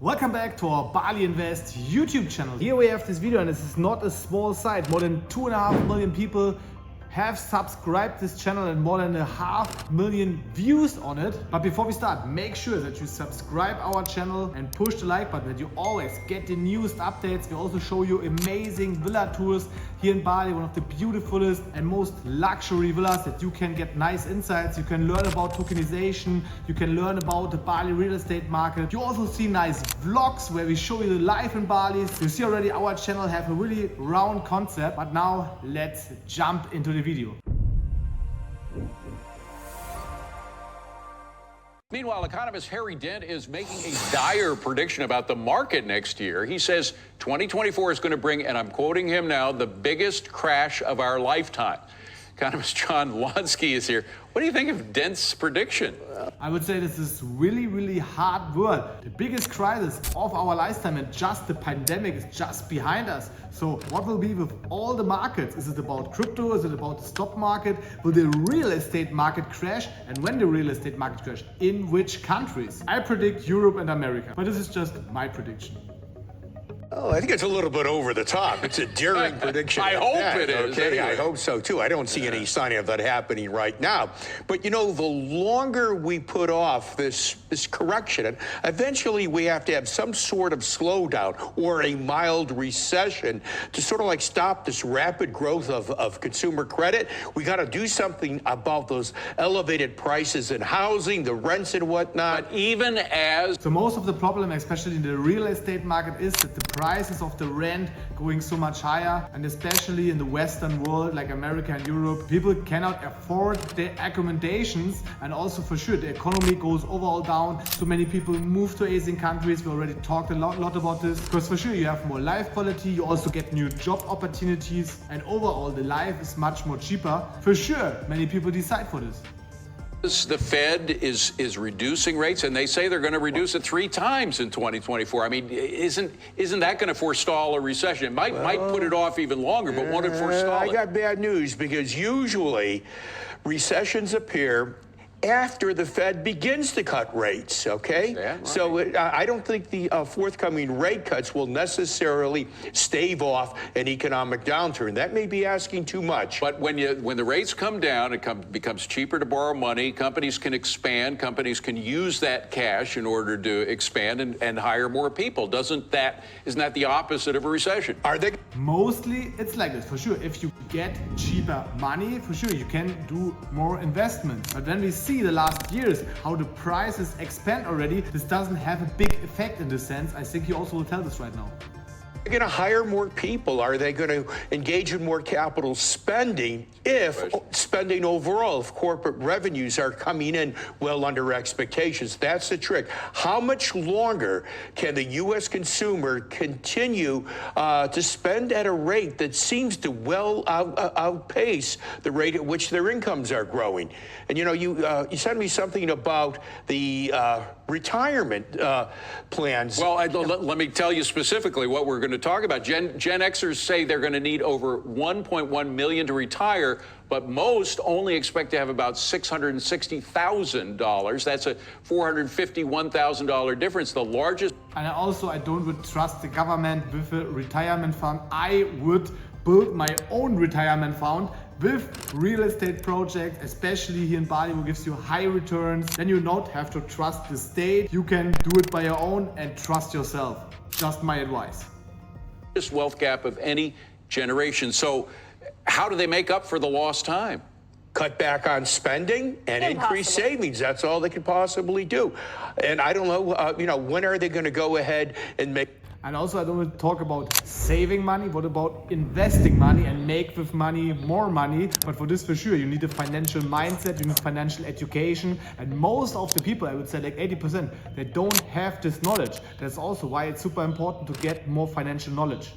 Welcome back to our Bali Invest YouTube channel. Here we have this video, and this is not a small site. More than 2.5 million people have subscribed this channel and more than 500,000 views on it. But before we start, make sure that you subscribe our channel and push the like button, that you always get the newest updates. We also show you amazing villa tours here in Bali, one of the beautifulest and most luxury villas that you can get nice insights. You can learn about tokenization, you can learn about the Bali real estate market. You also see nice vlogs where we show you the life in Bali. You see already our channel have a really round concept, but now let's jump into the video. Meanwhile, economist Harry Dent is making a dire prediction about the market next year. He says 2024 is going to bring, and I'm quoting him now, the biggest crash of our lifetime. Economist John Lonsky is here. What do you think of Dent's prediction? I would say this is really hard world. The biggest crisis of our lifetime, and just the pandemic is just behind us. So what will be with all the markets? Is it about crypto? Is it about the stock market? Will the real estate market crash? And when the real estate market crash, in which countries? I predict Europe and America, but this is just my prediction. Oh, I think it's a little bit over the top. It's a daring prediction. I hope it is. Okay, Anyway. I hope so too. I don't see any sign of that happening right now. But you know, the longer we put off this correction, and eventually we have to have some sort of slowdown or a mild recession to sort of like stop this rapid growth of consumer credit. We got to do something about those elevated prices in housing, the rents and whatnot. But even as So most of the problem, especially in the real estate market, is that the prices of the rent going so much higher, and especially in the Western world like America and Europe, people cannot afford their accommodations, and also for sure the economy goes overall down. So many people move to Asian countries. We already talked a lot about this, because for sure you have more life quality, you also get new job opportunities, and overall the life is much more cheaper. For sure many people decide for this. the Fed is reducing rates, and they say they're going to reduce it 3 times in 2024. I mean, isn't that going to forestall a recession? It might put it off even longer, but won't it forestall I it? got bad news, because usually recessions appear after the Fed begins to cut rates, okay? Yeah, right. So I don't think the forthcoming rate cuts will necessarily stave off an economic downturn. That may be asking too much. But when the rates come down, it becomes cheaper to borrow money. Companies can expand. Companies can use that cash in order to expand and hire more people. Isn't that the opposite of a recession? Are they? Mostly it's like this, for sure. If you get cheaper money, for sure you can do more investments. But when we see the last years how the prices expand already, this doesn't have a big effect in this sense. I think he also will tell this right now. Are they going to hire more people? Are they going to engage in more capital spending if spending overall, if corporate revenues are coming in well under expectations? That's the trick. How much longer can the U.S. consumer continue to spend at a rate that seems to well outpace the rate at which their incomes are growing? And you know, you sent me something about the retirement plans. Well, let me tell you specifically what we're going to talk about. Gen Xers say they're going to need over 1.1 million to retire, but most only expect to have about $660,000. That's a $451,000 difference. The largest. And I don't trust the government with a retirement fund. I would build my own retirement fund with real estate projects, especially here in Bali, who gives you high returns. Then you don't have to trust the state. You can do it by your own and trust yourself. Just my advice. Wealth gap of any generation. So how do they make up for the lost time? Cut back on spending and increase savings. That's all they could possibly do. And I don't know, when are they going to go ahead and make? And also I don't want to talk about saving money. What about investing money and make with money more money? But for this, for sure, you need a financial mindset, you need financial education. And most of the people, I would say like 80%, they don't have this knowledge. That's also why it's super important to get more financial knowledge.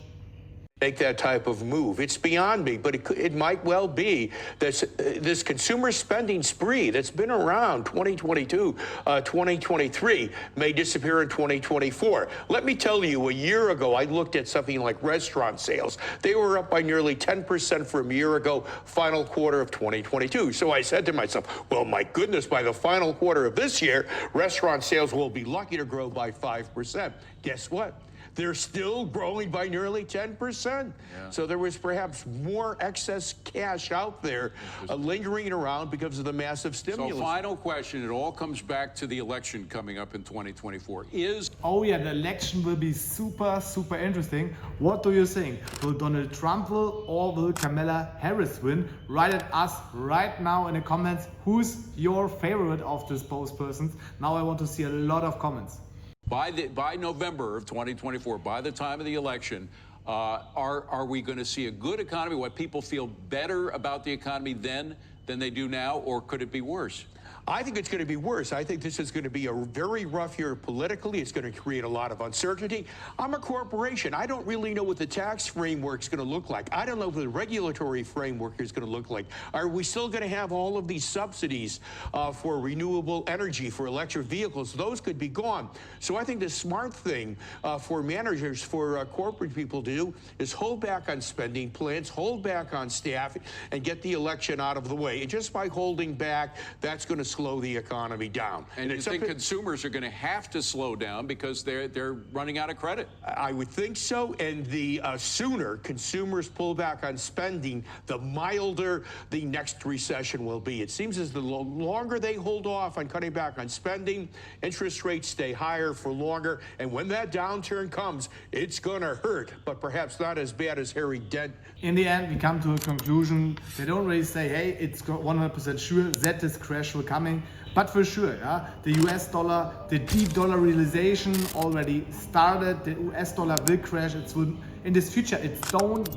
make that type of move. It's beyond me, but it might well be that this consumer spending spree that's been around 2022, 2023 may disappear in 2024. Let me tell you, a year ago, I looked at something like restaurant sales. They were up by nearly 10% from a year ago, final quarter of 2022. So I said to myself, well, my goodness, by the final quarter of this year, restaurant sales will be lucky to grow by 5%. Guess what? They're still growing by nearly 10%. So there was perhaps more excess cash out there lingering around because of the massive stimulus. So final question, it all comes back to the election coming up in 2024. Oh yeah, the election will be super, super interesting. What do you think? Will Donald Trump win or will Kamala Harris win? Write at us right now in the comments. Who's your favorite of these both persons? Now I want to see a lot of comments. By November of 2024, by the time of the election, are we going to see a good economy? What people feel better about the economy then than they do now, or could it be worse? I think it's going to be worse. I think this is going to be a very rough year politically. It's going to create a lot of uncertainty. I'm a corporation. I don't really know what the tax framework is going to look like. I don't know what the regulatory framework is going to look like. Are we still going to have all of these subsidies for renewable energy, for electric vehicles? Those could be gone. So I think the smart thing for managers, for corporate people to do is hold back on spending plans, hold back on staff, and get the election out of the way. And just by holding back, that's going to slow the economy down. And you think consumers are going to have to slow down because they're running out of credit? I would think so. And the sooner consumers pull back on spending, the milder the next recession will be. It seems as the longer they hold off on cutting back on spending, interest rates stay higher for longer. And when that downturn comes, it's going to hurt, but perhaps not as bad as Harry Dent. In the end, we come to a conclusion. They don't really say, hey, it's 100% sure that this crash will come. But for sure, yeah, the US dollar, the de-dollarization already started. The US dollar will crash. In this future,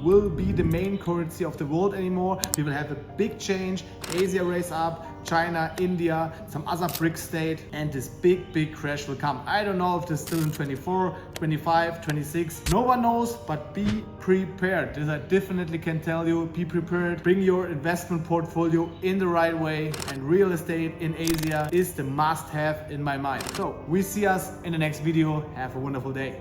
will be the main currency of the world anymore. We will have a big change. Asia raise up, China, India, some other BRIC state, and this big crash will come. I don't know if this is still in 24, 25, 26. No one knows, but be prepared. This I definitely can tell you. Be prepared. Bring your investment portfolio in the right way, and real estate in Asia is the must-have in my mind. So we see us in the next video. Have a wonderful day.